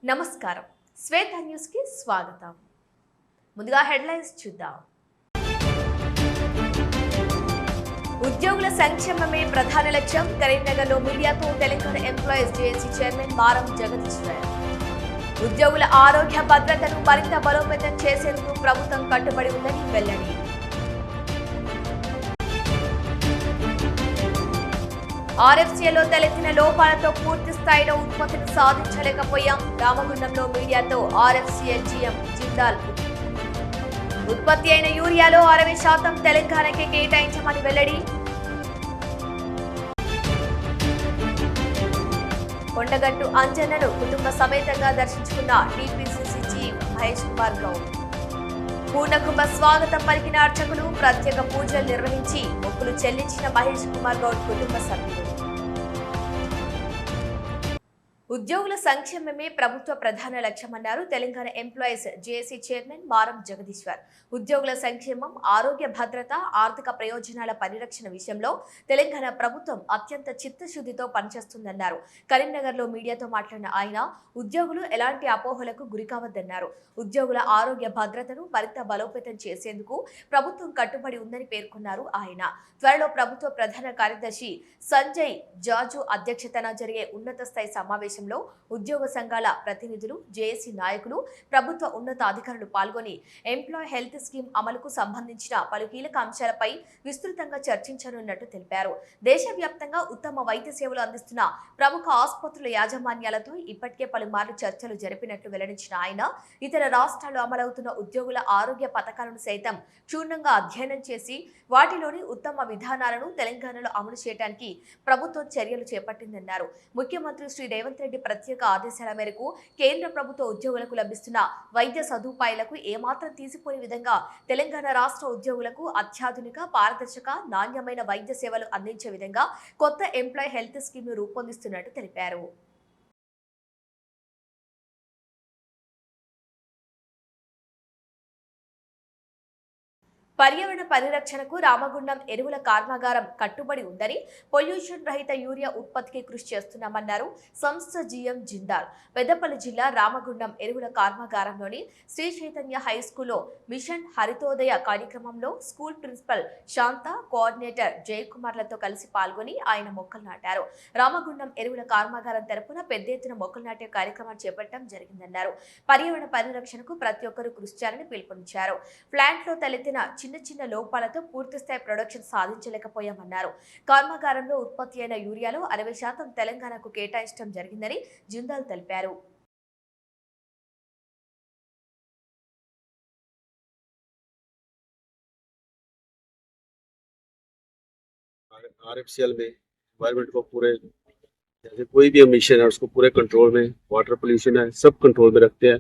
నమస్కారం, శ్వేత న్యూస్ కి స్వాగతం. ముందుగా హెడ్లైన్స్ చూద్దాం. ఉద్యోగుల సంక్షేమమే ప్రధాన లక్ష్యం. కరీంనగర్లో మీడియాతో తెలంగాణ ఎంప్లాయీస్ జేఏసీ చైర్మన్ మారం జగదీశ్వర్. ఉద్యోగుల ఆరోగ్య భద్రతను మరింత బలోపేతం చేసేందుకు ప్రభుత్వం కట్టుబడి ఉందని వెల్లడి. ఆర్ఎఫ్సీలో తలెత్తిన లోపాలతో పూర్తి స్థాయిలో ఉత్పత్తిని సాధించలేకపోయాం. రామగుండంలో మీడియాతో ఆర్ఎఫ్సీఎల్ జీఎం జిందాల్. ఉత్పత్తి అయిన యూరియాలో 60% తెలంగాణకే కేటాయించమని వెల్లడి. కొండగట్టు అంజన్నను కుటుంబ సమేతంగా దర్శించుకున్న టీపీసీసీ చీఫ్ మహేష్ కుమార్ గౌడ్. పూర్ణకుంభ స్వాగతం పలికిన అర్చకులు. ప్రత్యేక పూజలు నిర్వహించి మొక్కులు చెల్లించిన మహేష్ కుమార్ గౌడ్ కుటుంబ సభ్యులు. ఉద్యోగుల సంక్షేమమే ప్రభుత్వ ప్రధాన లక్ష్యమన్నారు తెలంగాణ ఎంప్లాయీస్ జేఏసీ చైర్మన్ మారం జగదీశ్వర్. ఉద్యోగుల సంక్షేమం, ఆరోగ్య భద్రత, ఆర్థిక ప్రయోజనాల పరిరక్షణ విషయంలో తెలంగాణ ప్రభుత్వం అత్యంత చిత్తశుద్ధితో పనిచేస్తుందన్నారు. కరీంనగర్లో మీడియాతో మాట్లాడిన ఆయన ఉద్యోగులు ఎలాంటి అపోహలకు గురికావద్దన్నారు. ఉద్యోగుల ఆరోగ్య భద్రతను మరింత బలోపేతం చేసేందుకు ప్రభుత్వం కట్టుబడి ఉందని పేర్కొన్నారు. ఆయన త్వరలో ప్రభుత్వ ప్రధాన కార్యదర్శి సంజయ్ జాజు అధ్యక్షతన జరిగే ఉన్నత స్థాయి సమావేశం ఉద్యోగ సంఘాల ప్రతినిధులు, జేఏసీ నాయకులు, ప్రభుత్వ ఉన్నతాధికారులు పాల్గొని ఎంప్లాయ్ హెల్త్ స్కీమ్ అమలుకు సంబంధించిన పలు కీలక అంశాలపై విస్తృతంగా చర్చించనున్నట్టు తెలిపారు. దేశవ్యాప్తంగా ఉత్తమ వైద్య సేవలు అందిస్తున్న ప్రముఖ ఆసుపత్రుల యాజమాన్యాలతో ఇప్పటికే పలుమార్లు చర్చలు జరిపినట్లు వెల్లడించిన ఆయన ఇతర రాష్ట్రాల్లో అమలవుతున్న ఉద్యోగుల ఆరోగ్య పథకాలను సైతం క్షుణ్ణంగా అధ్యయనం చేసి వాటిలోని ఉత్తమ విధానాలను తెలంగాణలో అమలు చేయడానికి ప్రభుత్వం చర్యలు చేపట్టిందన్నారు. ముఖ్యమంత్రి శ్రీ రేవంత్ రెడ్డి ప్రత్యేక ఆదేశాల మేరకు కేంద్ర ప్రభుత్వ ఉద్యోగులకు లభిస్తున్న వైద్య సదుపాయాలకు ఏమాత్రం తీసిపోయే విధంగా తెలంగాణ రాష్ట్ర ఉద్యోగులకు అత్యాధునిక, పారదర్శక, నాణ్యమైన వైద్య సేవలు అందించే విధంగా కొత్త ఎంప్లాయ్ హెల్త్ స్కీమ్ ను రూపొందిస్తున్నట్టు తెలిపారు. పర్యావరణ పరిరక్షణకు రామగుండం ఎరువుల కర్మాగారం కట్టుబడి ఉందని, పొల్యూషన్ రహిత యూరియా ఉత్పత్తికి కృషి చేస్తున్నామన్నారు సంస్థ జీఎం జిందాల్. పెద్దపల్లి జిల్లా రామగుండం ఎరువుల కర్మాగారంలోని శ్రీ చైతన్య హై స్కూల్లో మిషన్ హరితోదయ కార్యక్రమంలో స్కూల్ ప్రిన్సిపల్ శాంత, కోఆర్డినేటర్ జయకుమార్లతో కలిసి పాల్గొని ఆయన మొక్కలు నాటారు. రామగుండం ఎరువుల కర్మాగారం తరపున పెద్ద ఎత్తున మొక్కలు నాటే కార్యక్రమాన్ని చేపట్టడం జరిగిందన్నారు. పర్యావరణ పరిరక్షణకు ప్రతి ఒక్కరూ కృషి చేయాలని పిలుపునిచ్చారు. ప్లాంట్ లో తలెత్తిన చిన్న లోపాలతో పూర్తిస్థాయి ప్రొడక్షన్ సాధించలేకపోయామన్నారు. కర్మాగారంలో ఉత్పత్తి అయిన యూరియాలో 60% తెలంగాణకు కేటాయించడం జరిగిందని జిందాల్ తెలిపారు. आरएफसीएल में एनवायरमेंट को पूरे जैसे कोई भी मिशन है उसको पूरे कंट्रोल में, वाटर पोल्यूशन है सब कंट्रोल में रखते हैं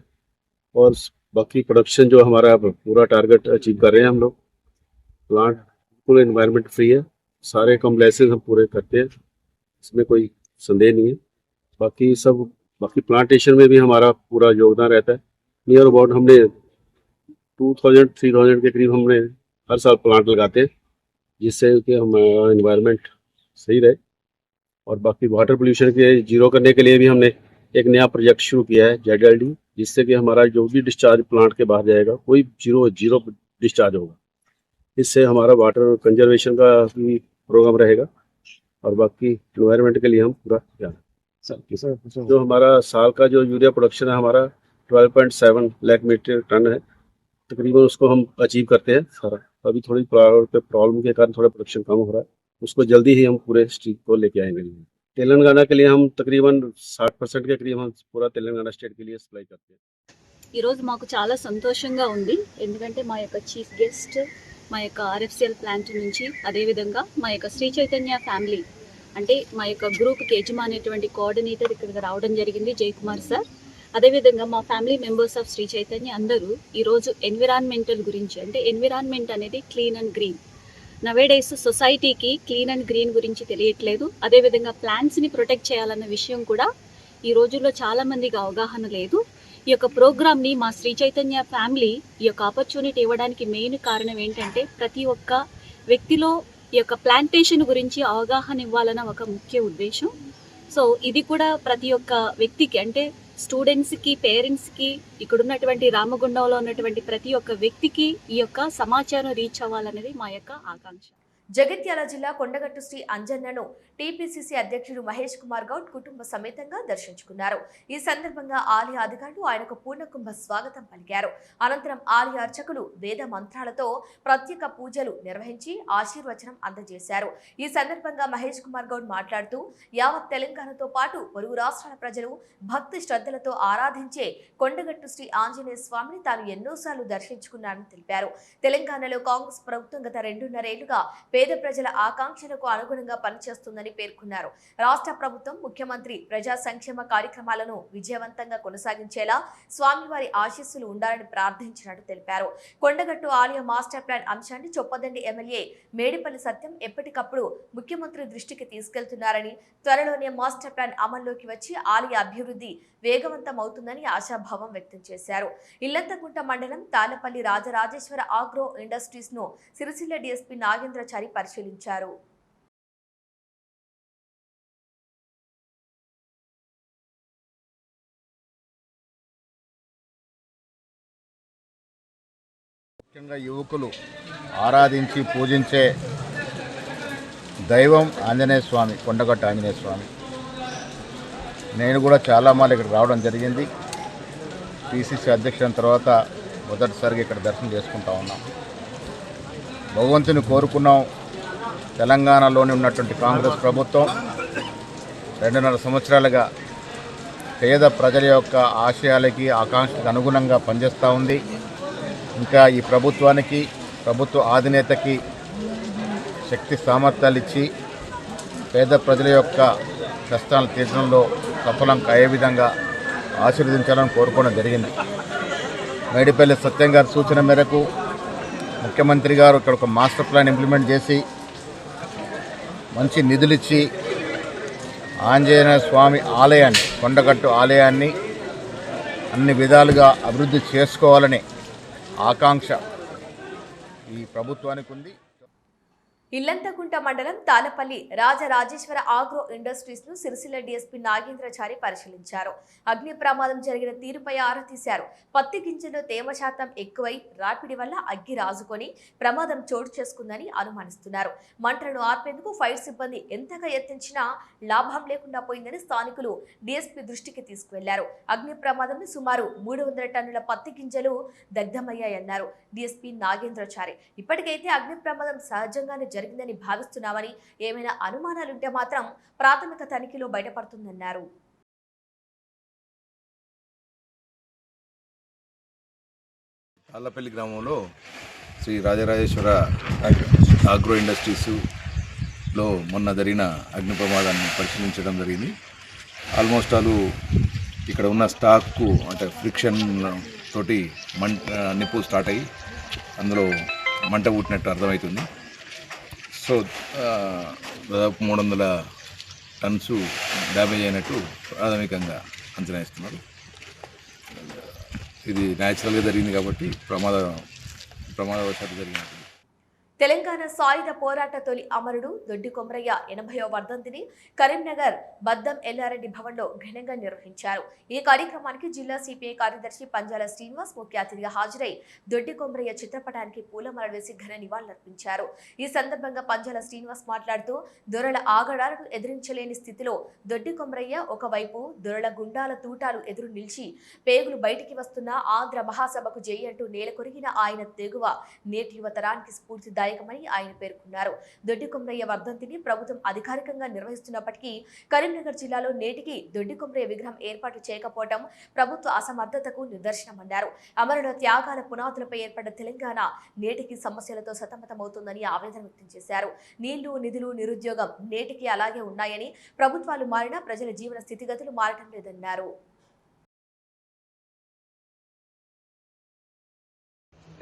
और बाकी प्रोडक्शन जो हमारा पूरा टारगेट अचीव कर रहे हैं हम लोग. प्लांट पूरे एनवायरनमेंट फ्री है, सारे कॉम्प्लेक्सेस हम पूरे करते हैं, इसमें कोई संदेह नहीं है. बाकी प्लांटेशन में भी हमारा पूरा योगदान रहता है. नियर अबाउट हमने 2000-3000 के करीब हमने हर साल प्लांट लगाते हैं जिससे कि हमारा एनवायरनमेंट सही रहे. और बाकी वाटर पोल्यूशन के जीरो करने के लिए भी हमने एक नया प्रोजेक्ट शुरू किया है ZLD, जिससे कि हमारा जो भी डिस्चार्ज प्लांट के बाहर जाएगा कोई जीरो डिस्चार्ज होगा. इससे हमारा वाटर कंजर्वेशन का भी प्रोग्राम रहेगा और बाकी एनवायरनमेंट के लिए हम पूरा ध्यान. जो हमारा साल का जो यूरिया प्रोडक्शन है हमारा 12.7 लाख मीट्रिक टन है तकरीबन, उसको हम अचीव करते हैं सारा. अभी थोड़ी प्रॉब्लम के कारण थोड़ा प्रोडक्शन कम हो रहा है, उसको जल्दी ही हम पूरे स्टेट को लेके आएंगे. तेलंगाना के लिए हम तकरीबन 60% के करीब हम पूरा तेलंगाना स्टेट के लिए सप्लाई करते हैं. ఈరోజు మాకు చాలా సంతోషంగా ఉంది. ఎందుకంటే మా యొక్క చీఫ్ గెస్ట్ మా యొక్క ఆర్ఎఫ్సిఎల్ ప్లాంట్ నుంచి, అదేవిధంగా మా యొక్క శ్రీ చైతన్య ఫ్యామిలీ అంటే మా యొక్క గ్రూప్కి యజమానేటువంటి కోఆర్డినేటర్ ఇక్కడికి రావడం జరిగింది, జయకుమార్ సార్. అదేవిధంగా మా family members of Sri Chaitanya అందరూ ఈరోజు ఎన్విరాన్మెంటల్ గురించి, అంటే ఎన్విరాన్మెంట్ అనేది క్లీన్ అండ్ గ్రీన్, నవేడేస్ సొసైటీకి క్లీన్ అండ్ గ్రీన్ గురించి తెలియట్లేదు. అదేవిధంగా ప్లాంట్స్ని ప్రొటెక్ట్ చేయాలన్న విషయం కూడా ఈ రోజుల్లో చాలామందికి అవగాహన లేదు. ఈ యొక్క ప్రోగ్రామ్ని మా శ్రీ చైతన్య ఫ్యామిలీ ఈ యొక్క ఆపర్చునిటీ ఇవ్వడానికి మెయిన్ కారణం ఏంటంటే ప్రతి ఒక్క వ్యక్తిలో ఈ యొక్క ప్లాంటేషన్ గురించి అవగాహన ఇవ్వాలన్న ఒక ముఖ్య ఉద్దేశం. సో ఇది కూడా ప్రతి ఒక్క వ్యక్తికి అంటే స్టూడెంట్స్కి, పేరెంట్స్కి, ఇక్కడ ఉన్నటువంటి రామగుండంలో ఉన్నటువంటి ప్రతి ఒక్క వ్యక్తికి ఈ యొక్క సమాచారం రీచ్ అవ్వాలనేది మా యొక్క ఆకాంక్ష. జగిత్యాల జిల్లా కొండగట్టు శ్రీ అంజన్నను టీపీసీసీ అధ్యక్షుడు మహేష్ కుమార్ గౌడ్ కుటుంబ సమేతంగా దర్శించుకున్నారు. ఈ సందర్భంగా ఆలయ అధికారులు ఆయనకు పూర్ణకుంభ స్వాగతం పలికారు. అనంతరం ఆలయ అర్చకులు వేద మంత్రాలతో ప్రత్యేక పూజలు నిర్వహించి ఆశీర్వచనం అందజేశారు. ఈ సందర్భంగా మహేష్ కుమార్ గౌడ్ మాట్లాడుతూ యావత్ తెలంగాణతో పాటు పొరుగు రాష్ట్రాల ప్రజలు భక్తి శ్రద్ధలతో ఆరాధించే కొండగట్టు శ్రీ ఆంజనేయ స్వామిని తాను ఎన్నోసార్లు దర్శించుకున్నానని తెలిపారు. తెలంగాణలో కాంగ్రెస్ ప్రభుత్వం గత 2.5 ఏళ్లుగా పేద ప్రజల ఆకాంక్షలకు అనుగుణంగా పనిచేస్తుందని పేర్కొన్నారు. రాష్ట్ర ప్రభుత్వం ముఖ్యమంత్రి ప్రజా సంక్షేమ కార్యక్రమాలను విజయవంతంగా కొనసాగించేలా స్వామివారి ఆశీస్సులు ఉండాలని ప్రార్థించినట్టు తెలిపారు. కొండగట్టు ఆలయ మాస్టర్ ప్లాన్ అంశాన్ని చొప్పదండి ఎమ్మెల్యే మేడిపల్లి సత్యం ఎప్పటికప్పుడు ముఖ్యమంత్రి దృష్టికి తీసుకెళ్తున్నారని, త్వరలోనే మాస్టర్ ప్లాన్ అమల్లోకి వచ్చి ఆలయ అభివృద్ధి వేగవంతం అవుతుందని ఆశాభావం వ్యక్తం చేశారు. ఇల్లంతకుంట మండలం తాళ్లపల్లి రాజరాజేశ్వర ఆగ్రో ఇండస్ట్రీస్ ను సిరిసిల్ల డీఎస్పీ నాగేంద్రచారి పరిశీలించారు. ముఖ్యంగా యువకులు ఆరాధించి పూజించే దైవం ఆంజనేయ స్వామి, కొండగట్టు ఆంజనేయ స్వామి. నేను కూడా చాలా మార్లు ఇక్కడ రావడం జరిగింది. పిసిసి అధ్యక్షుని తర్వాత మొదటిసారిగా ఇక్కడ దర్శనం చేసుకుంటా ఉన్నాం. భగవంతుని కోరుకున్నాం. తెలంగాణలోని ఉన్నటువంటి కాంగ్రెస్ ప్రభుత్వం 2.5 సంవత్సరాలుగా పేద ప్రజల యొక్క ఆశయాలకి, ఆకాంక్షలకు అనుగుణంగా పనిచేస్తూ ఉంది. ఇంకా ఈ ప్రభుత్వానికి, ప్రభుత్వ అధినేతకి శక్తి సామర్థ్యాలు ఇచ్చి పేద ప్రజల యొక్క కష్టాలను తీర్చడంలో సఫలం అయ్యే విధంగా ఆశీర్వదించాలని కోరుకోవడం జరిగింది. మేడిపల్లి సత్యం గారి సూచన మేరకు ముఖ్యమంత్రి గారు ఇక్కడ ఒక మాస్టర్ ప్లాన్ ఇంప్లిమెంట్ చేసి మంచి నిధులిచ్చి ఆంజనేయ స్వామి ఆలయాన్ని, కొండగట్టు ఆలయాన్ని అన్ని విధాలుగా అభివృద్ధి చేసుకోవాలని ఆకాంక్ష ఈ ప్రభుత్వానికి ఉంది. ఇల్లంతకుంట మండలం తాళ్లపల్లి రాజరాజేశ్వర ఆగ్రో ఇండస్ట్రీస్ ను సిరిసిల్ల డీఎస్పీ నాగేంద్రచారి పరిశీలించారు. అగ్ని ప్రమాదం జరిగిన తీరుపై ఆరా తీశారు. పత్తి గింజలో తేమ శాతం ఎక్కువై రాపిడి వల్ల అగ్గి రాజుకొని ప్రమాదం చోటు చేసుకుందని అనుమానిస్తున్నారు. మంటలను ఆర్పేందుకు ఫైర్ సిబ్బంది ఎంతగా యత్నించినా లాభం లేకుండా పోయిందని స్థానికులు డీఎస్పీ దృష్టికి తీసుకువెళ్లారు. అగ్ని ప్రమాదంలో సుమారు 300 టన్నుల పత్తి గింజలు దగ్ధమయ్యాయన్నారు డీఎస్పీ నాగేంద్రచారి. ఇప్పటికైతే అగ్ని ప్రమాదం సహజంగానే జరిగిందని భావిస్తున్నామని, ఏమైనా అనుమానాలుంటే మాత్రం ప్రాథమిక తనిఖీలో బయటపడుతుందన్నారు. తాళ్లపల్లి గ్రామంలో శ్రీ రాజరాజేశ్వర ఆగ్రో ఇండస్ట్రీస్లో మొన్న జరిగిన అగ్ని ప్రమాదాన్ని పరిశీలించడం జరిగింది. ఆల్మోస్ట్ ఆల్ ఇక్కడ ఉన్న స్టాక్కు అంటే ఫ్రిక్షన్ తోటి నిప్పు స్టార్ట్ అయ్యి అందులో మంట పుట్టినట్టు అర్థమవుతుంది. సో దాదాపు 300 టన్స్ డ్యామేజ్ అయినట్టు ప్రాథమికంగా అంచనా వేస్తున్నారు. ఇది న్యాచురల్గా జరిగింది కాబట్టి ప్రమాదవశాత్తు జరిగినట్టు. తెలంగాణ సాయుధ పోరాట తొలి అమరుడు దొడ్డి కొమరయ్య 80వ వర్ధంతిని కరీంనగర్ బద్దం ఎల్లారెడ్డి భవన్లో ఘనంగా నిర్వహించారు. ఈ కార్యక్రమానికి జిల్లా సిపిఐ కార్యదర్శి పంజాల శ్రీనివాస్ ముఖ్య అతిథిగా హాజరై దొడ్డి కొమరయ్య చిత్రపటానికి పూలమాల వేసి ఘన నివాళులర్పించారు. ఈ సందర్భంగా పంజాల శ్రీనివాస్ మాట్లాడుతూ దొరల ఆగడాలను ఎదిరించలేని స్థితిలో దొడ్డి కొమరయ్య ఒకవైపు దొరల గుండాల తూటాలు ఎదురు నిలిచి పేగులు బయటికి వస్తున్న ఆంధ్ర మహాసభకు జై అంటూ నేలకొరిగిన ఆయన తెగువ నేటి యువతరానికి స్ఫూర్తిదాయకమని ఆయన పేర్కొన్నారు. దొడ్డి కొమరయ్య వర్ధంతిని ప్రభుత్వం అధికారికంగా నిర్వహిస్తున్నప్పటికీ కరీంనగర్ జిల్లాలో నేటికి దొడ్డి కొమరయ్య విగ్రహం ఏర్పాటు చేయకపోవడం ప్రభుత్వ అసమర్థతకు నిదర్శనమన్నారు. అమరుల త్యాగాల పునాదులపై ఏర్పడ్డ తెలంగాణ నేటికి సమస్యలతో సతమతమవుతుందని ఆవేదన వ్యక్తం చేశారు. నీళ్లు, నిధులు, నిరుద్యోగం నేటికి అలాగే ఉన్నాయని, ప్రభుత్వాలు మారినా ప్రజల జీవన స్థితిగతులు మారటం లేదన్నారు.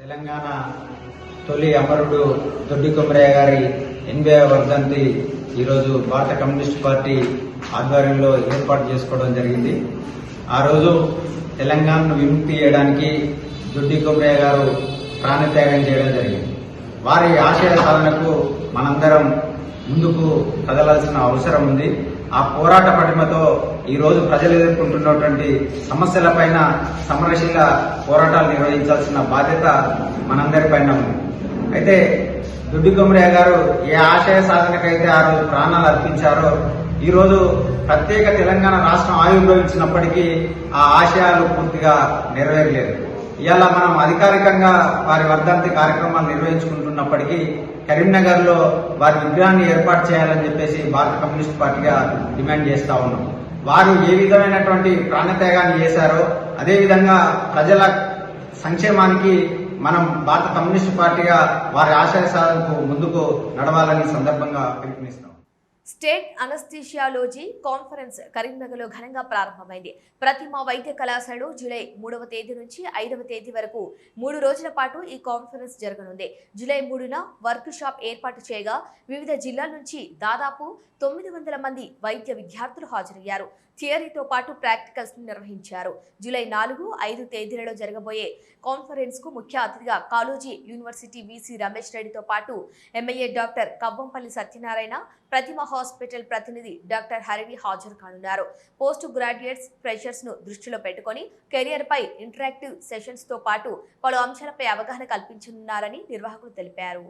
తెలంగాణ తొలి అమరుడు దొడ్డి కొమరయ్య గారి 80వ వర్ధంతి ఈరోజు భారత కమ్యూనిస్ట్ పార్టీ ఆధ్వర్యంలో ఏర్పాటు చేసుకోవడం జరిగింది. ఆ రోజు తెలంగాణను విముక్తి చేయడానికి దొడ్డి కొమరయ్య గారు ప్రాణత్యాగం చేయడం జరిగింది. వారి ఆశయ సాధనకు మనందరం ముందుకు కదలాల్సిన అవసరం ఉంది. ఆ పోరాట పటిమతో ఈ రోజు ప్రజలు ఎదుర్కొంటున్నటువంటి సమస్యలపైన సమరశీల పోరాటాలు నిర్వహించాల్సిన బాధ్యత మనందరిపైన ఉంది. అయితే దొడ్డి కొమరయ్య గారు ఏ ఆశయ సాధనకైతే ఆ రోజు ప్రాణాలు అర్పించారో ఈ రోజు ప్రత్యేక తెలంగాణ రాష్ట్రం ఆవిర్భవించినప్పటికీ ఆ ఆశయాలు పూర్తిగా నెరవేరలేదు. ఇవాళ మనం అధికారికంగా వారి వర్ధంతి కార్యక్రమాలు నిర్వహించుకుంటున్నప్పటికీ కరీంనగర్ లో వారి విగ్రహాన్ని ఏర్పాటు చేయాలని చెప్పేసి భారత కమ్యూనిస్ట్ పార్టీగా డిమాండ్ చేస్తా ఉన్నాం. వారు ఏ విధమైనటువంటి ప్రాణత్యాగాన్ని చేశారో అదేవిధంగా ప్రజల సంక్షేమానికి మనం భారత కమ్యూనిస్ట్ పార్టీగా వారి ఆశయ సాధనకు ముందుకు నడవాలని సందర్భంగా పిలుపునిస్తాం. స్టేట్ అనస్థీషియాలజీ కాన్ఫరెన్స్ కరీంనగర్లో ఘనంగా ప్రారంభమైంది. ప్రతిమ వైద్య కళాశాలలో జూలై 3వ తేదీ నుంచి 5వ తేదీ వరకు 3 రోజుల పాటు ఈ కాన్ఫరెన్స్ జరగనుంది. జూలై 3న వర్క్ షాప్ ఏర్పాటు చేయగా వివిధ జిల్లాల నుంచి దాదాపు 900 మంది వైద్య విద్యార్థులు హాజరయ్యారు. థియరీతో పాటు ప్రాక్టికల్స్ నిర్వహించారు. జూలై 4, 5 తేదీలలో జరగబోయే కాన్ఫరెన్స్ కు ముఖ్య అతిథిగా కాళోజీ యూనివర్సిటీ వీసీ రమేష్ రెడ్డితో పాటు ఎమ్మెల్యే డాక్టర్ కవ్వంపల్లి సత్యనారాయణ, ప్రతిమ హాస్పిటల్ ప్రతినిధి డాక్టర్ హరిణి హాజరు కానున్నారు. పోస్ట్ గ్రాడ్యుయేట్స్ ఫ్రెషర్స్ ను దృష్టిలో పెట్టుకుని కెరియర్ పై ఇంటరాక్టివ్ సెషన్స్ తో పాటు పలు అంశాలపై అవగాహన కల్పించనున్నారని నిర్వాహకులు తెలిపారు.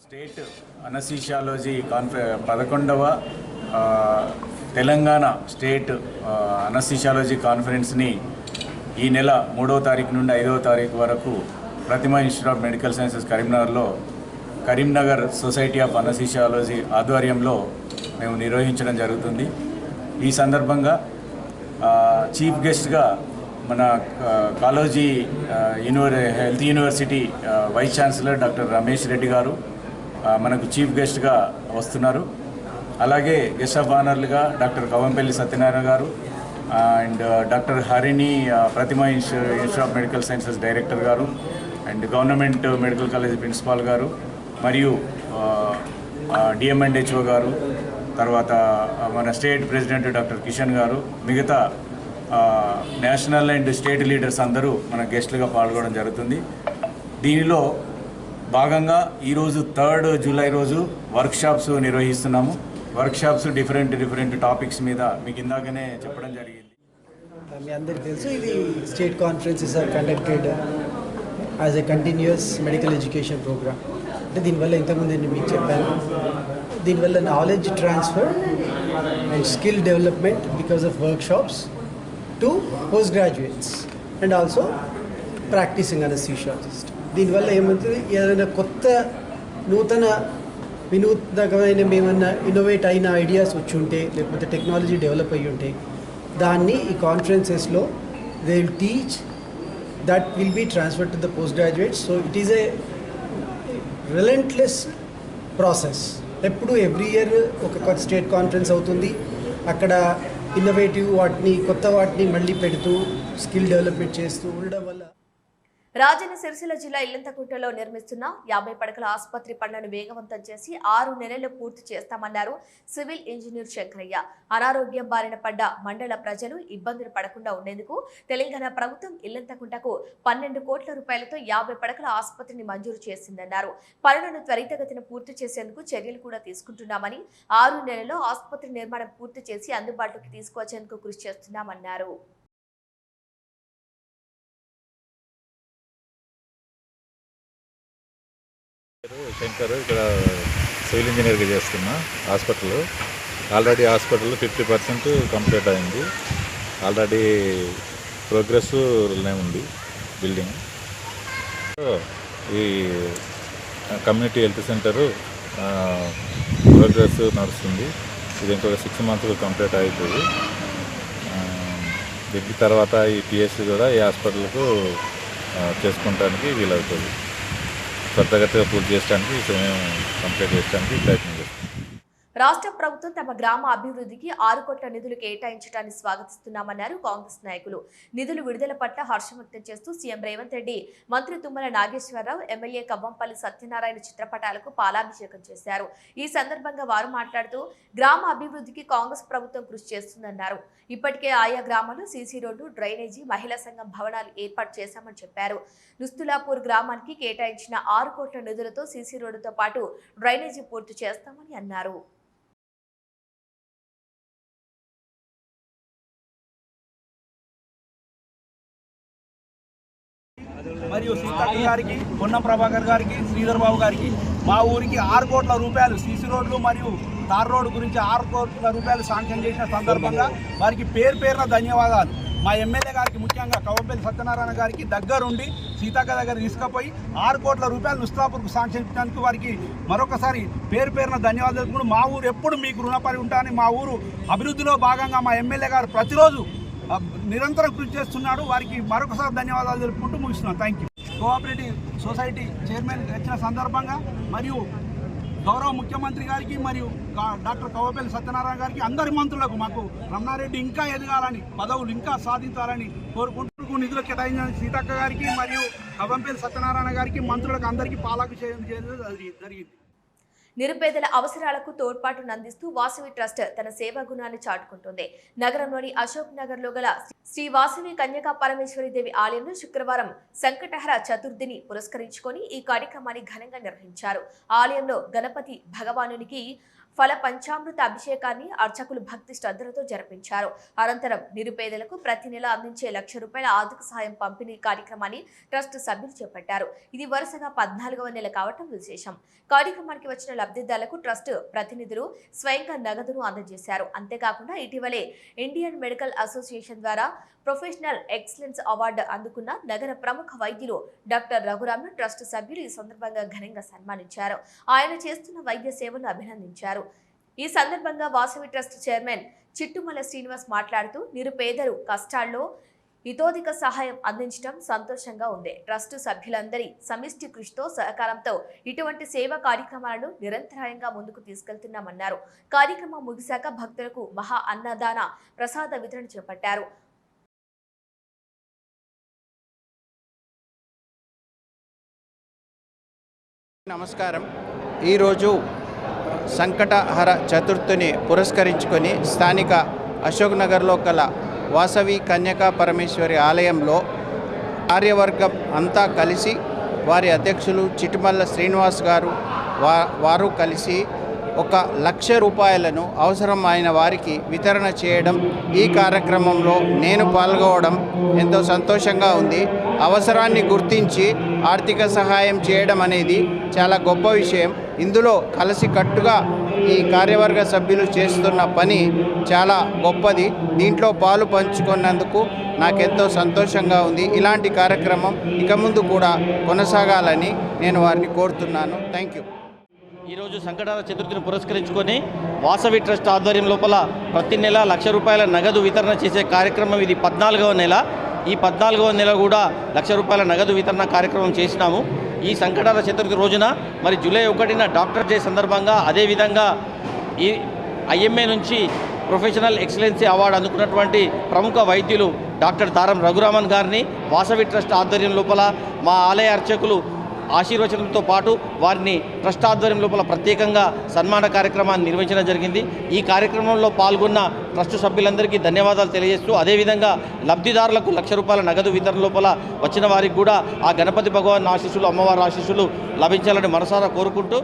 స్టేట్ అనస్థీషియాలజీ 11వ తెలంగాణ స్టేట్ అనస్థీషియాలజీ కాన్ఫరెన్స్ని ఈ నెల 3వ తారీఖు నుండి 5వ తారీఖు వరకు Pratima institute of medical sciences కరీంనగర్లో కరీంనగర్ సొసైటీ ఆఫ్ అనస్థీషియాలజీ ఆధ్వర్యంలో మేము నిర్వహించడం జరుగుతుంది. ఈ సందర్భంగా చీఫ్ గెస్ట్గా మన Kaloji health university vice chancellor doctor Ramesh Reddy garu మనకు చీఫ్ గెస్ట్గా వస్తున్నారు. అలాగే గెస్ట్ ఆఫ్ ఆనర్లుగా doctor Kavvampalli Satyanarayana garu and doctor Harini Pratima institute of medical sciences director garu and government medical college principal garu మరియు డిఎంఎండ్హెచ్ఓ గారు, తర్వాత మన స్టేట్ ప్రెసిడెంట్ డాక్టర్ కిషన్ గారు, మిగతా నేషనల్ అండ్ స్టేట్ లీడర్స్ అందరూ మన గెస్టులుగా పాల్గొనడం జరుగుతుంది. దీనిలో భాగంగా ఈరోజు 3 జూలై రోజు వర్క్షాప్స్ నిర్వహిస్తున్నాము. వర్క్షాప్స్ డిఫరెంట్ టాపిక్స్ మీద మీకు ఇందాకనే చెప్పడం జరిగింది. మీ అందరికీ తెలుసు, ఇది state conferences are conducted as a continuous medical education program. అంటే దీనివల్ల ఇంతకుముందు నేను మీకు చెప్పాను, దీనివల్ల knowledge transfer and skill development because of workshops to post graduates and also practicing anaesthesiologist. దీనివల్ల ఏమవుతుంది, ఏదైనా కొత్త వినూత్నకమైన ఏమన్నా ఇన్నోవేట్ అయిన ఐడియాస్ వచ్చి ఉంటే లేకపోతే టెక్నాలజీ డెవలప్ అయ్యి ఉంటే దాన్ని ఈ కాన్ఫరెన్సెస్లో they will teach, that will be transfer to the post graduates. So it is a relentless process. ఎప్పుడు ఎవ్రీ ఇయర్ ఒక స్టేట్ కాన్ఫరెన్స్ అవుతుంది, అక్కడ ఇన్నోవేటివ్ వాటిని కొత్త వాటిని మళ్ళీ పెడుతూ స్కిల్ డెవలప్మెంట్ చేస్తూ ఉండడం వల్ల రాజన్న సిరిసిల్ల జిల్లా ఇల్లంతకుంటలో నిర్మిస్తున్న 50 పడకల ఆసుపత్రి పనులను వేగవంతం చేసి 6 నెలల్లో పూర్తి చేస్తామన్నారు సివిల్ ఇంజనీర్ శంకరయ్య. అనారోగ్యం బారిన పడ్డ మండల ప్రజలు ఇబ్బందులు పడకుండా ఉండేందుకు తెలంగాణ ప్రభుత్వం ఇల్లంతకుంటకు 12 కోట్ల రూపాయలతో 50 పడకల ఆసుపత్రిని మంజూరు చేసిందన్నారు. పనులను త్వరితగతిన పూర్తి చేసేందుకు చర్యలు కూడా తీసుకుంటున్నామని, 6 నెలల్లో ఆసుపత్రి నిర్మాణం పూర్తి చేసి అందుబాటులోకి తీసుకువచ్చేందుకు కృషి చేస్తున్నామన్నారు. శంకర్, ఇక్కడ సివిల్ ఇంజనీర్గా చేస్తున్నా హాస్పిటల్. ఆల్రెడీ హాస్పిటల్ 50% కంప్లీట్ అయింది. ఆల్రెడీ ప్రోగ్రెస్లోనే ఉంది బిల్డింగ్. ఈ కమ్యూనిటీ హెల్త్ సెంటరు ప్రోగ్రెస్ నడుస్తుంది. ఇది ఇంకొక 6 మంత్స్ కంప్లీట్ అవుతుంది. దీని తర్వాత ఈ పిఎస్సి కూడా ఈ హాస్పిటల్కు చేసుకోవడానికి వీలవుతుంది. త్వరితగతిగా పూర్తి చేయడానికి, కంప్లీట్ చేయడానికి ప్రయత్నం చేస్తాం. రాష్ట్ర ప్రభుత్వం తమ గ్రామ అభివృద్ధికి 6 కోట్ల నిధులు కేటాయించడాన్ని స్వాగతిస్తున్నామన్నారు కాంగ్రెస్ నాయకులు. నిధులు విడుదల పట్ల హర్షం వ్యక్తం చేస్తూ సీఎం రేవంత్ రెడ్డి, మంత్రి తుమ్మల నాగేశ్వరరావు, ఎమ్మెల్యే కవ్వంపల్లి సత్యనారాయణ చిత్రపటాలకు పాలాభిషేకం చేశారు. ఈ సందర్భంగా వారు మాట్లాడుతూ గ్రామ అభివృద్ధికి కాంగ్రెస్ ప్రభుత్వం కృషి చేస్తుందన్నారు. ఇప్పటికే ఆయా గ్రామాల్లో సీసీ రోడ్డు, డ్రైనేజీ, మహిళా సంఘం భవనాలు ఏర్పాటు చేశామని చెప్పారు. నుస్తులాపూర్ గ్రామానికి కేటాయించిన 6 కోట్ల నిధులతో సీసీ రోడ్డుతో పాటు డ్రైనేజీ పూర్తి చేస్తామని అన్నారు. మరియు సీతక్క గారికి, పొన్నం ప్రభాకర్ గారికి, శ్రీధర్ బాబు గారికి మా ఊరికి 6 కోట్ల రూపాయలు సీసీ రోడ్లు మరియు తార్ రోడ్డు గురించి 6 కోట్ల రూపాయలు శాంక్షన్ చేసిన సందర్భంగా వారికి పేరున ధన్యవాదాలు. మా ఎమ్మెల్యే గారికి, ముఖ్యంగా కవ్వంపల్లి సత్యనారాయణ గారికి దగ్గరుండి సీతక్క దగ్గర తీసుకుపోయి 6 కోట్ల రూపాయలు నుస్తాపూర్కు శాంక్షన్ ఇచ్చినందుకు వారికి మరొకసారి పేరున ధన్యవాదాలు తెలుపుకుంటూ మా ఊరు ఎప్పుడు మీకు రుణపడి ఉంటానని, మా ఊరు అభివృద్ధిలో భాగంగా మా ఎమ్మెల్యే గారు ప్రతిరోజు నిరంతరం కృషి చేస్తున్నాడు. వారికి మరొకసారి ధన్యవాదాలు తెలుపుకుంటూ ముగిస్తున్నాను. Thank you. Cooperative society chairman వచ్చిన సందర్భంగా మరియు గౌరవ ముఖ్యమంత్రి గారికి మరియు డాక్టర్ కవ్వంపల్లి సత్యనారాయణ గారికి, అందరి మంత్రులకు, మాకు రమణారెడ్డి ఇంకా ఎదగాలని, పదవులు ఇంకా సాధించాలని కోరుకుంటూ నిధులు కేటాయించిన సీతక్క గారికి మరియు కవ్వంపల్లి సత్యనారాయణ గారికి, మంత్రులకు అందరికీ పాలాభిషేకం చేయడం జరిగింది. నిరుపేదల అవసరాలకు తోడ్పాటును అందిస్తూ వాసవి ట్రస్ట్ తన సేవా గుణాన్ని చాటుకుంటుంది. నగరంలోని అశోక్ నగర్ లో గల శ్రీ వాసవి కన్యకా పరమేశ్వరి దేవి ఆలయంలో శుక్రవారం సంకటహర చతుర్థిని పురస్కరించుకొని ఈ కార్యక్రమాన్ని ఘనంగా నిర్వహించారు. ఆలయంలో గణపతి భగవానునికి ఫల పంచామృత అభిషేకాన్ని అర్చకులు భక్తి శ్రద్ధలతో జరిపించారు. అనంతరం నిరుపేదలకు ప్రతి నెల అందించే ₹1,00,000 ఆర్థిక సహాయం పంపిణీ కార్యక్రమాన్ని ట్రస్ట్ సభ్యులు చేపట్టారు. ఇది వరుసగా 14వ నెల కావటం విశేషం. కార్యక్రమానికి వచ్చిన లబ్ధిదారులకు ట్రస్ట్ ప్రతినిధులు స్వయంగా నగదును అందజేశారు. అంతేకాకుండా ఇటీవలే ఇండియన్ మెడికల్ అసోసియేషన్ ద్వారా ప్రొఫెషనల్ ఎక్సలెన్స్ అవార్డు అందుకున్న నగర ప్రముఖ వైద్యులు డాక్టర్ రఘురామ్ను ట్రస్ట్ సభ్యులు ఈ సందర్భంగా ఘనంగా సన్మానించారు. ఆయన చేస్తున్న వైద్య సేవలను అభినందించారు. ఈ సందర్భంగా వాసవి ట్రస్ట్ చైర్మన్ చిట్టుమల శ్రీనివాస్ మాట్లాడుతూ నిరుపేదలు కష్టాల్లో ఇతోధిక సహాయం అందించడం సంతోషంగా ఉంది. ట్రస్ట్ సభ్యులందరి సమిష్టి కృషితో సహకారంతో ఇటువంటి సేవా కార్యక్రమాలను నిరంతరాయంగా ముందుకు తీసుకెళ్తున్నామన్నారు. కార్యక్రమం ముగిశాక భక్తులకు మహా అన్నదాన ప్రసాద వితరణ చేపట్టారు. నమస్కారం. ఈరోజు సంకటహర చతుర్థిని పురస్కరించుకొని స్థానిక అశోక్ నగర్లో గల వాసవి కన్యకా పరమేశ్వరి ఆలయంలో కార్యవర్గం అంతా కలిసి, వారి అధ్యక్షులు చిటిమల్ల శ్రీనివాస్ గారు వారు కలిసి ₹1,00,000 అవసరమైన వారికి వితరణ చేయడం, ఈ కార్యక్రమంలో నేను పాల్గొనడం ఎంతో సంతోషంగా ఉంది. అవసరాన్ని గుర్తించి ఆర్థిక సహాయం చేయడం అనేది చాలా గొప్ప విషయం. ఇందులో కలిసికట్టుగా ఈ కార్యవర్గ సభ్యులు చేస్తున్న పని చాలా గొప్పది. దీంట్లో పాలు పంచుకున్నందుకు నాకెంతో సంతోషంగా ఉంది. ఇలాంటి కార్యక్రమం ఇక ముందు కూడా కొనసాగాలని నేను వారిని కోరుతున్నాను. Thank you. ఈరోజు సంకటహర చతుర్థిని పురస్కరించుకొని వాసవి ట్రస్ట్ ఆధ్వర్యం లోపల ప్రతి నెల ₹1,00,000 నగదు వితరణ చేసే కార్యక్రమం ఇది 14వ నెల. ఈ 14వ నెల కూడా ₹1,00,000 నగదు వితరణ కార్యక్రమం చేసినాము. ఈ సంకటహర చతుర్థి రోజున మరి జూలై 1న డాక్టర్ డే సందర్భంగా, అదేవిధంగా ఈ ఐఎంఏ నుంచి ప్రొఫెషనల్ ఎక్సలెన్సీ అవార్డు అందుకున్నటువంటి ప్రముఖ వైద్యులు డాక్టర్ దారం రఘురామన్ గారిని వాసవి ట్రస్ట్ ఆధ్వర్యం లోపల మా ఆలయ అర్చకులు ఆశీర్వచనంతో పాటు వారిని ట్రస్ట్ ఆధ్వర్యం లోపల ప్రత్యేకంగా సన్మాన కార్యక్రమాన్ని నిర్వహించడం జరిగింది. ఈ కార్యక్రమంలో పాల్గొన్న ట్రస్ట్ సభ్యులందరికీ ధన్యవాదాలు తెలియజేస్తూ, అదేవిధంగా లబ్ధిదారులకు ₹1,00,000 నగదు వితరణ లోపల వచ్చిన వారికి కూడా ఆ గణపతి భగవాన్ ఆశీస్సులు, అమ్మవారి ఆశీస్సులు లభించాలని మనసారా కోరుకుంటూ,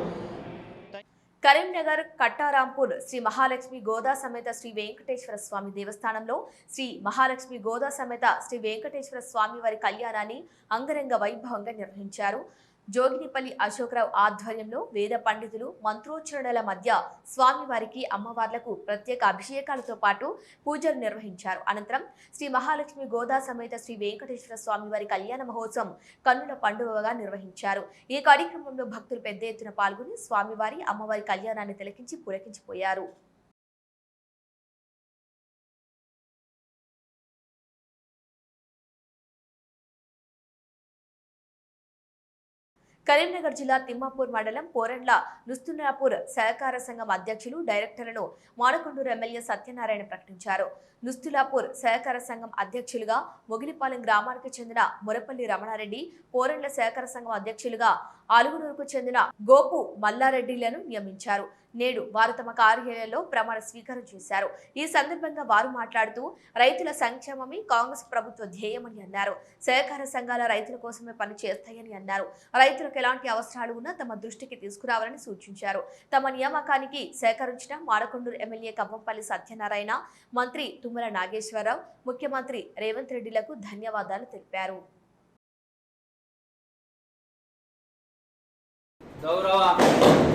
కరీంనగర్ కట్టారాంపూర్ శ్రీ మహాలక్ష్మి గోదా సమేత శ్రీ వెంకటేశ్వర స్వామి దేవస్థానంలో శ్రీ మహాలక్ష్మి గోదా సమేత శ్రీ వెంకటేశ్వర స్వామి వారి కళ్యాణాన్ని అంగరంగ వైభవంగా నిర్వహించారు. జోగినిపల్లి అశోక్రావు ఆధ్వర్యంలో వేద పండితులు మంత్రోచ్చరణల మధ్య స్వామివారికి, అమ్మవార్లకు ప్రత్యేక అభిషేకాలతో పాటు పూజలు నిర్వహించారు. అనంతరం శ్రీ మహాలక్ష్మి గోదా సమేత శ్రీ వెంకటేశ్వర స్వామివారి కళ్యాణ మహోత్సవం కన్నుల పండుగగా నిర్వహించారు. ఈ కార్యక్రమంలో భక్తులు పెద్ద ఎత్తున పాల్గొని స్వామివారి, అమ్మవారి కళ్యాణాన్ని తిలకించి పులకించిపోయారు. కరీంనగర్ జిల్లా తిమ్మాపూర్ మండలం పోరండ్ల నుస్తునాపూర్ సహకార సంఘం అధ్యక్షులు డైరెక్టర్లను మానకొండూరు ఎమ్మెల్యే సత్యనారాయణ ప్రకటించారు. నుస్తులాపూర్ సహకార సంఘం అధ్యక్షులుగా మొగిలిపాలెం గ్రామానికి చెందిన మురపల్లి రమణారెడ్డి, పోరండ్ల సహకార సంఘం అధ్యక్షులుగా ఆలుగునూరుకు చెందిన గోపు మల్లారెడ్డిలను నియమించారు. నేడు వారు తమ కార్యాలయంలో ప్రమాణ స్వీకారం చేశారు. ఈ సందర్భంగా వారు మాట్లాడుతూ రైతుల సంక్షేమమే కాంగ్రెస్ ప్రభుత్వ ధ్యేయమని అన్నారు. సహకార సంఘాల రైతుల కోసమే పనిచేస్తాయని అన్నారు. రైతులకు ఎలాంటి అవసరాలు ఉన్నా తమ దృష్టికి తీసుకురావాలని సూచించారు. తమ నియామకానికి సహకరించిన మానకొండూరు ఎమ్మెల్యే కవ్వంపల్లి సత్యనారాయణ, మంత్రి తుమ్మల నాగేశ్వరరావు, ముఖ్యమంత్రి రేవంత్ రెడ్డిలకు ధన్యవాదాలు తెలిపారు. గౌరవ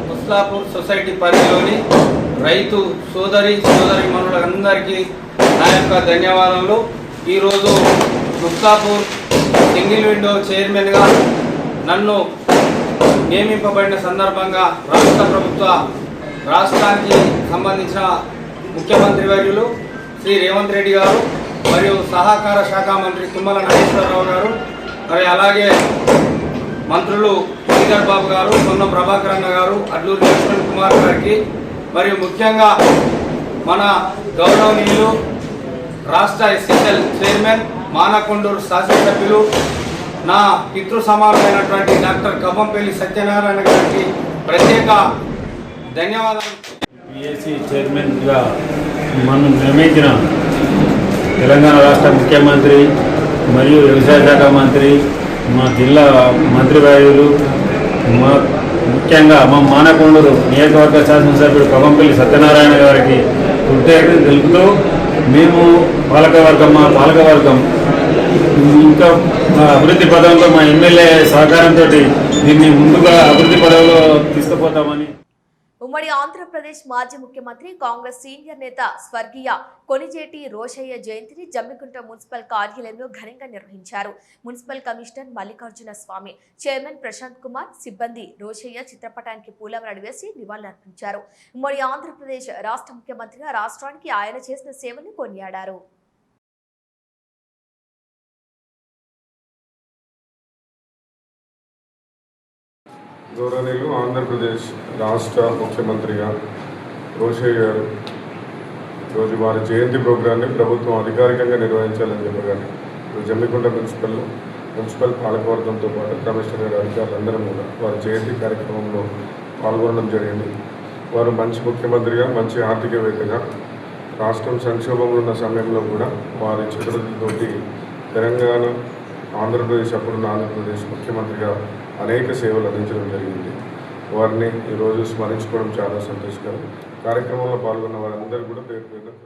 ముస్లాపూర్ సొసైటీ పరిధిలోని రైతు సోదరీమణులందరికీ నా యొక్క ధన్యవాదాలు. ఈరోజు ముస్లాపూర్ సింగిల్ విండో చైర్మన్గా నన్ను నియమింపబడిన సందర్భంగా రాష్ట్రానికి సంబంధించిన ముఖ్యమంత్రి వర్యులు శ్రీ రేవంత్ రెడ్డి గారు మరియు సహకార శాఖ మంత్రి తుమ్మల నాగేశ్వరరావు గారు, మరి అలాగే మంత్రులు శ్రీధర్ బాబు గారు, పొన్నం ప్రభాకర్ అన్న గారు, అడ్లూరి లక్ష్మణ్ కుమార్ గారికి, మరియు ముఖ్యంగా మన గౌరవనీయులు రాష్ట్ర ఎస్ఎస్ఎల్ చైర్మన్ మానకొండూరు శాసనసభ్యులు నా పితృ సమానమైనటువంటి డాక్టర్ కవ్వంపల్లి సత్యనారాయణ గారికి ప్రత్యేక ధన్యవాదాలు. పిఎస్సి చైర్మన్గా మనం నియమించిన తెలంగాణ రాష్ట్ర ముఖ్యమంత్రి మరియు వ్యవసాయ శాఖ మంత్రి, మా జిల్లా మంత్రివర్యులు, ముఖ్యంగా మా మానకొండూరు నియోజకవర్గ శాసనసభ్యుడు కవ్వంపల్లి సత్యనారాయణ గారికి కృతజ్ఞతలు తెలుపుతూ, మేము మా పాలకవర్గం ఇంకా అభివృద్ధి పదంలో మా ఎమ్మెల్యే సహకారంతో దీన్ని ముందుగా అభివృద్ధి పదంలో తీసుకుపోతామని. ఉమ్మడి ఆంధ్రప్రదేశ్ మాజీ ముఖ్యమంత్రి కాంగ్రెస్ సీనియర్ నేత స్వర్గీయ కొణిజేటి రోషయ్య జయంతిని జమ్మికుంట మున్సిపల్ కార్యాలయంలో ఘనంగా నిర్వహించారు. మున్సిపల్ కమిషనర్ మల్లికార్జున స్వామి, చైర్మన్ ప్రశాంత్ కుమార్, సిబ్బంది రోషయ్య చిత్రపటానికి పూలమాలలు వేసి నివాళులర్పించారు. ఉమ్మడి ఆంధ్రప్రదేశ్ రాష్ట్ర ముఖ్యమంత్రిగా రాష్ట్రానికి ఆయన చేసిన సేవలను కొనియాడారు. గౌరవనీయులు ఆంధ్రప్రదేశ్ రాష్ట్ర ముఖ్యమంత్రిగా రోషయ్య గారు రోజు వారి జయంతి ప్రోగ్రాన్ని ప్రభుత్వం అధికారికంగా నిర్వహించాలని చెప్పగానే జమ్మికుంట మున్సిపల్ పాలకవర్గంతో పాటు కమిషనర్ గారి అధికారులందరం కూడా వారి జయంతి కార్యక్రమంలో పాల్గొనడం జరిగింది. వారు మంచి ముఖ్యమంత్రిగా, మంచి ఆర్థికవేత్తగా, రాష్ట్రం సంక్షోభంలో ఉన్న సమయంలో కూడా వారి చిత్రతోటి తెలంగాణ, ఆంధ్రప్రదేశ్, అప్పుడున్న ఆంధ్రప్రదేశ్ ముఖ్యమంత్రిగా అనేక సేవలు అందించడం జరిగింది. వారిని ఈరోజు స్మరించుకోవడం చాలా సంతోషకరం. కార్యక్రమంలో పాల్గొన్న వారందరూ కూడా పేరు పేరున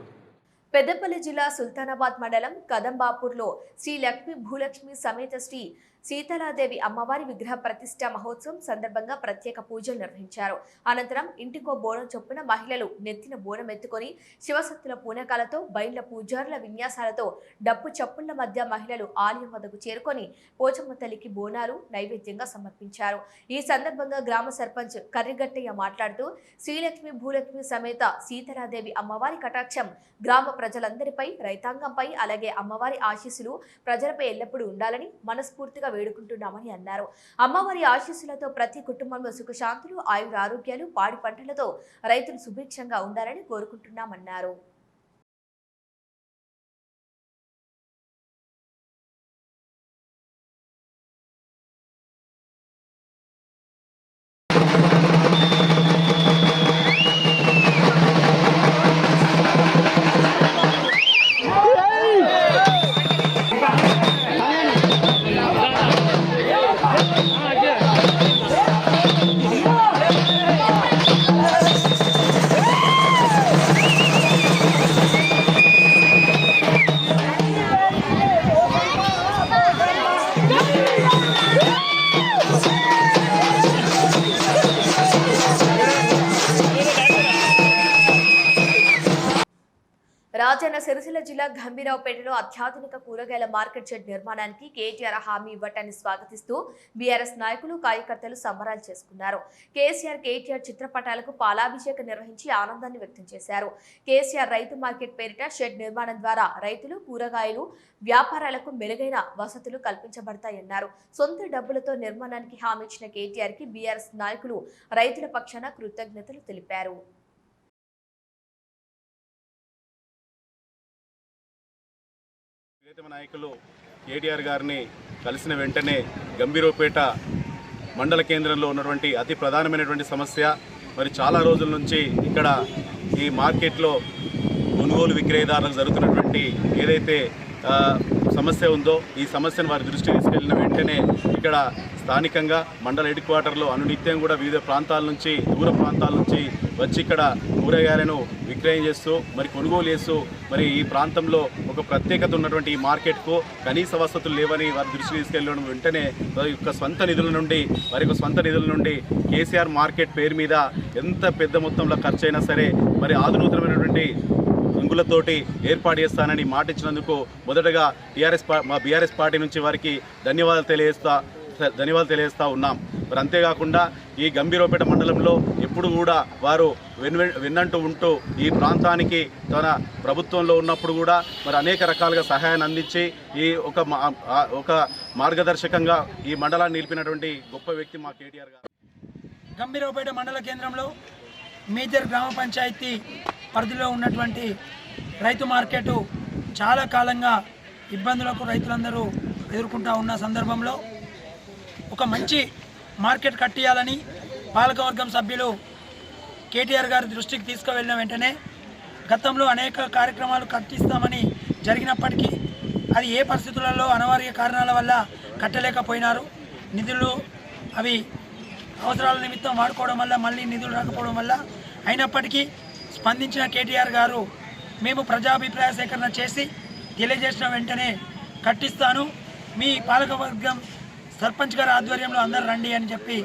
పెద్దపల్లి జిల్లా సుల్తానాబాద్ మండలం కదంబాపూర్లో శ్రీ లక్ష్మీ భూలక్ష్మి సమేత శ్రీ సీతలాదేవి అమ్మవారి విగ్రహ ప్రతిష్ఠా మహోత్సవం సందర్భంగా ప్రత్యేక పూజలు నిర్వహించారు. అనంతరం ఇంటికో బోనం చొప్పున మహిళలు నెత్తిన బోనం ఎత్తుకొని శివశక్తుల పూనకాలతో, బయళ్ల పూజారుల విన్యాసాలతో, డప్పు చప్పుళ్ల మధ్య మహిళలు ఆలయం వద్దకు చేరుకొని పోచమ్మ తల్లికి బోనాలు నైవేద్యంగా సమర్పించారు. ఈ సందర్భంగా గ్రామ సర్పంచ్ కర్రిగట్టయ్య మాట్లాడుతూ, శ్రీలక్ష్మి భూలక్ష్మి సమేత సీతలాదేవి అమ్మవారి కటాక్షం గ్రామ ప్రజలందరిపై, రైతాంగంపై, అలాగే అమ్మవారి ఆశీస్సులు ప్రజలపై ఎల్లప్పుడూ ఉండాలని మనస్ఫూర్తిగా వేడుకుంటున్నామని అన్నారు. అమ్మవారి ఆశీస్సులతో ప్రతి కుటుంబంలో సుఖశాంతులు, ఆయురారోగ్యాలు, పాడి పంటలతో రైతులు సుభిక్షంగా ఉండాలని కోరుకుంటున్నామన్నారు. రాజన్న సిరిసిల్ల జిల్లా గంభీరావుపేటలో అత్యాధునిక కూరగాయల మార్కెట్ షెడ్ నిర్మాణానికి కేటీఆర్ హామీ ఇవ్వటాన్ని స్వాగతిస్తూ బీఆర్ఎస్ నాయకులు కార్యకర్తలు సంబరాలు చేసుకున్నారు. కేటీఆర్ చిత్రపటాలకు పాలాభిషేకం నిర్వహించి ఆనందాన్ని వ్యక్తం చేశారు. కేసీఆర్ రైతు మార్కెట్ పేరిట షెడ్ నిర్మాణం ద్వారా రైతులు, కూరగాయలు వ్యాపారాలకు మెరుగైన వసతులు కల్పించబడతాయన్నారు. సొంత డబ్బులతో నిర్మాణానికి హామీ ఇచ్చిన కేటీఆర్ కి బీఆర్ఎస్ నాయకులు రైతుల పక్షాన కృతజ్ఞతలు తెలిపారు. నాయకులు కేటీఆర్ గారిని కలిసిన వెంటనే గంభీరావుపేట మండల కేంద్రంలో ఉన్నటువంటి అతి ప్రధానమైనటువంటి సమస్య, మరి చాలా రోజుల నుంచి ఇక్కడ ఈ మార్కెట్లో కొనుగోలు విక్రయదారులకు జరుగుతున్నటువంటి ఏదైతే సమస్య ఉందో ఈ సమస్యను వారి దృష్టికి తీసుకెళ్లిన వెంటనే ఇక్కడ స్థానికంగా మండల హెడ్ క్వార్టర్లో అనునిత్యం కూడా వివిధ ప్రాంతాల నుంచి, దూర ప్రాంతాల నుంచి వచ్చి ఇక్కడ కూరగాయలను విక్రయం చేస్తూ మరి కొనుగోలు చేస్తూ మరి ఈ ప్రాంతంలో ఒక ప్రత్యేకత ఉన్నటువంటి ఈ మార్కెట్కు కనీస వసతులు లేవని వారి దృష్టికి తీసుకెళ్ళడం వెంటనే వారి యొక్క స్వంత నిధుల నుండి కేసీఆర్ మార్కెట్ పేరు మీద ఎంత పెద్ద మొత్తంలో ఖర్చు అయినా సరే మరి ఆధునూతనమైనటువంటి అంగులతోటి ఏర్పాటు చేస్తానని మాట ఇచ్చినందుకు మొదటగా మా బీఆర్ఎస్ పార్టీ నుంచి వారికి ధన్యవాదాలు తెలియజేస్తా ఉన్నాం. మరి అంతేకాకుండా ఈ గంభీరావుపేట మండలంలో ఎప్పుడు కూడా వారు వెన్నంటూ ఉంటూ ఈ ప్రాంతానికి తన ప్రభుత్వంలో ఉన్నప్పుడు కూడా మరి అనేక రకాలుగా సహాయాన్ని అందించి ఈ ఒక మార్గదర్శకంగా ఈ మండలాన్ని నిలిపినటువంటి గొప్ప వ్యక్తి మా కేటీఆర్ గారు. గంభీరావుపేట మండల కేంద్రంలో మేజర్ గ్రామ పంచాయతీ పరిధిలో ఉన్నటువంటి రైతు మార్కెట్ చాలా కాలంగా ఇబ్బందులకు రైతులందరూ ఎదుర్కొంటూ ఉన్న సందర్భంలో ఒక మంచి మార్కెట్ కట్టియాలని పాలకవర్గం సభ్యులు కేటీఆర్ గారి దృష్టికి తీసుకువెళ్ళిన వెంటనే గతంలో అనేక కార్యక్రమాలు కట్టిస్తామని జరిగినప్పటికీ అది ఏ పరిస్థితులలో అనివార్య కారణాల వల్ల కట్టలేకపోయినారు. నిధులు అవి అవసరాల నిమిత్తం వాడుకోవడం వల్ల మళ్ళీ నిధులు రాకపోవడం వల్ల అయినప్పటికీ స్పందించిన కేటీఆర్ గారు మేము ప్రజాభిప్రాయ సేకరణ చేసి తెలియజేసిన వెంటనే కట్టిస్తాను, మీ పాలకవర్గం సర్పంచ్ గారి ఆధ్వర్యంలో అందరు రండి అని చెప్పి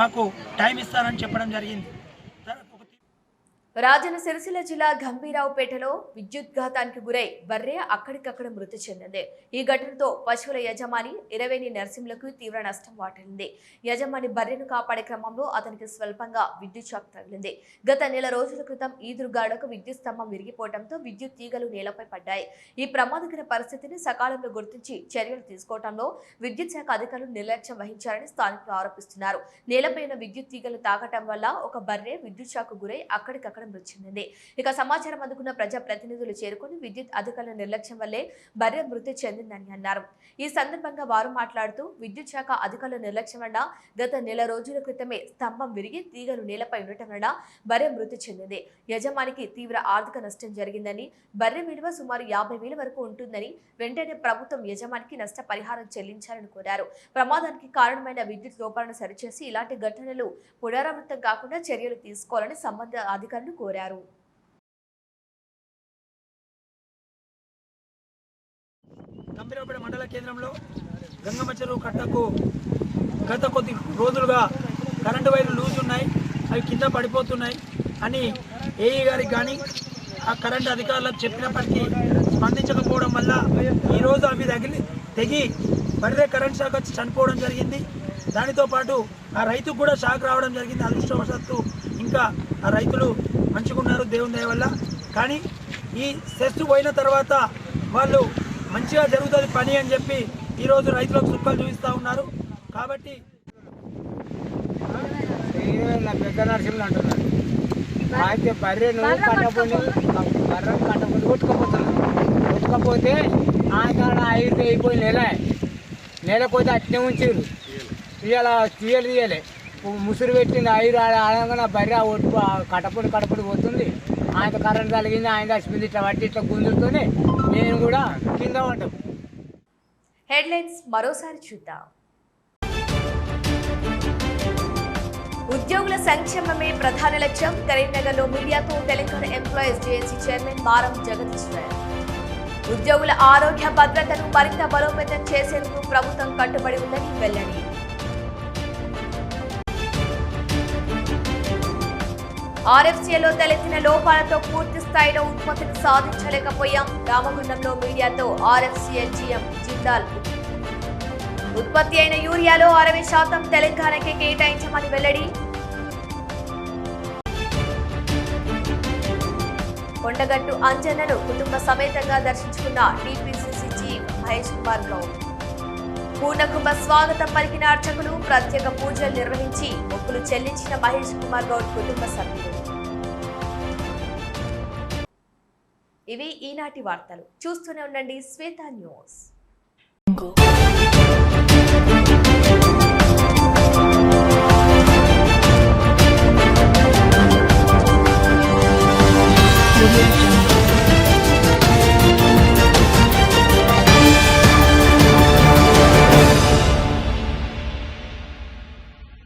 మాకు టైం ఇస్తారని చెప్పడం జరిగింది. రాజన్న సిరిసిల్ల జిల్లా గంభీరావుపేటలో విద్యుద్ఘాతానికి గురై బర్రె అక్కడికక్కడ మృతి చెందింది. ఈ ఘటనతో పశువుల యజమాని ఇరవేణి నరసింహులకు తీవ్ర నష్టం వాటిల్లింది. యజమాని బర్రెను కాపాడే క్రమంలో అతనికి స్వల్పంగా విద్యుత్ షాక్ తగిలింది. గత నెల రోజుల క్రితం ఈదురుగాడకు విద్యుత్ స్తంభం విరిగిపోవడంతో విద్యుత్ తీగలు నేలపై పడ్డాయి. ఈ ప్రమాదకర పరిస్థితిని సకాలంలో గుర్తించి చర్యలు తీసుకోవడంలో విద్యుత్ శాఖ అధికారులు నిర్లక్ష్యం వహించారని స్థానికులు ఆరోపిస్తున్నారు. నేలపైన విద్యుత్ తీగలు తాకటం వల్ల ఒక బర్రె విద్యుత్ షాక్ గురై అక్కడికక్కడ మృతి చెందింది. ఇక సమాచారం అందుకున్న ప్రజా ప్రతినిధులు చేరుకుని విద్యుత్ అధికారుల నిర్లక్ష్యం వల్లే బర్రె మృతి చెందిందని అన్నారు. ఈ సందర్భంగా వారు మాట్లాడుతూ విద్యుత్ శాఖ అధికారుల నిర్లక్ష్యం వల్ల గత నెల రోజుల క్రితమే స్తంభం విరిగి తీగలు నేలపై ఉండటం వల్ల బర్రె మృతి చెందింది. యజమానికి తీవ్ర ఆర్థిక నష్టం జరిగిందని, బర్రె విలువ సుమారు 50,000 వరకు ఉంటుందని వెంటనే ప్రభుత్వం యజమానికి నష్ట పరిహారం చెల్లించాలని కోరారు. ప్రమాదానికి కారణమైన విద్యుత్ లోపాలను సరిచేసి ఇలాంటి ఘటనలు పునరావృతం కాకుండా చర్యలు తీసుకోవాలని సంబంధిత అధికారులు కోరారు. గంభీరావుపేట మండల కేంద్రంలో గంగమ్మ చెరువు కట్టకు గత కొద్ది రోజులుగా కరెంటు వైర్లు లూజ్ ఉన్నాయి, అవి కింద పడిపోతున్నాయి అని ఏఈ గారికి కానీ ఆ కరెంటు అధికారులకు చెప్పినప్పటికీ స్పందించకపోవడం వల్ల ఈరోజు అవి తెగి బర్రె కరెంట్ షాక్ వచ్చి చనిపోవడం జరిగింది. దానితో పాటు ఆ రైతుకు కూడా షాక్ రావడం జరిగింది. అదృష్టవశాత్తు ఇంకా ఆ రైతులు మంచిగున్నారు దేవుని దయ వల్ల. కానీ ఈ సెస్ పోయిన తర్వాత వాళ్ళు మంచిగా జరుగుతుంది పని అని చెప్పి ఈరోజు రైతులకు సుఖాలు చూపిస్తూ ఉన్నారు. కాబట్టి పెద్ద నరసింహులు అంటున్నారు, అయితే బర్రెను కట్టకుండా కొట్టుకపోతే ఆకాడ 5 అయిపోయి నెలపోతే అట్నే ఉంచారు. ఇవాళ తీయలే ముసురు పెట్టింది 5 ఆడంగా బర్రె కట్టపొడి పోతుంది. ఆయన కరెంట్ కలిగింది, ఆయన చచ్చిపోయింది. ఇట్లా పట్టి ఇట్లా గుంజుతూనే నేను కూడా కింద పడ్డాం. హెడ్లైన్స్ మరోసారి చూద్దాం. ఉద్యోగుల సంక్షేమమే ప్రధాన లక్ష్యం. కరీంనగర్లో మీడియాతో తెలంగాణ ఎంప్లాయీస్ జేఏసీ చైర్మన్ మారం జగదీశ్వర్. ఉద్యోగుల ఆరోగ్య భద్రతను మరింత బలోపేతం చేసేందుకు ప్రభుత్వం కట్టుబడి ఉందని వెల్లడి. ఆర్ఎఫ్సీలో తలెత్తిన లోపాలతో పూర్తి స్థాయిలో ఉత్పత్తిని సాధించలేకపోయాం. రామగుండంలో మీడియాతో ఆర్ఎఫ్సీఎల్ జీఎం జిందాల్. ఉత్పత్తి అయిన యూరియాలో 60% తెలంగాణకే కేటాయించమని వెల్లడి. కొండగట్టు అంజన్నను కుటుంబ సమేతంగా దర్శించుకున్న టీపీసీసీ చీఫ్ మహేష్ కుమార్ గౌడ్. పూర్ణకుంభ స్వాగతం పలికిన అర్చకులు. ప్రత్యేక పూజలు నిర్వహించి మొక్కులు చెల్లించిన మహేష్ కుమార్ గౌడ్ కుటుంబ సభ్యులు. ఇవి ఈనాటి వార్తలు. చూస్తూనే ఉండండి శ్వేత న్యూస్.